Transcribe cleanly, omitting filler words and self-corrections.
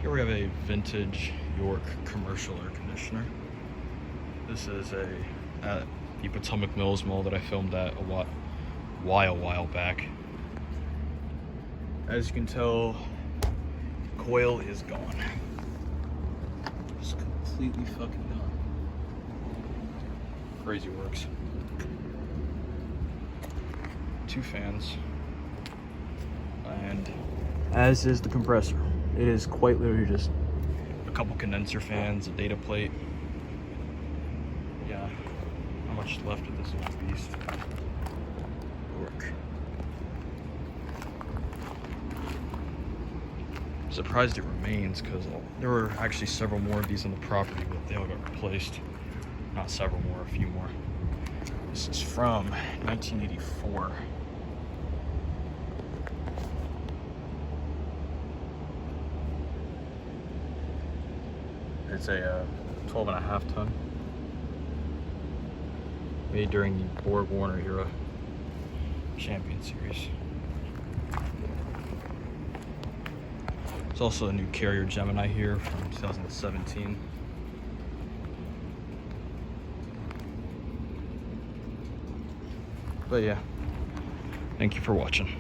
Here we have a vintage York commercial air conditioner. This is at the Potomac Mills Mall that I filmed at a while back. As you can tell, the coil is gone. It's completely fucking gone. Crazy works. 2 fans. And as is the compressor. It is quite literally just a couple condenser fans, a data plate. Yeah, not much left of this little beast. Work. Surprised it remains because there were actually several more of these on the property, but they all got replaced. Not several more, a few more. This is from 1984. It's a 12.5 ton. Made during the Borg Warner era Champion Series. There's also a new Carrier Gemini here from 2017. But yeah, thank you for watching.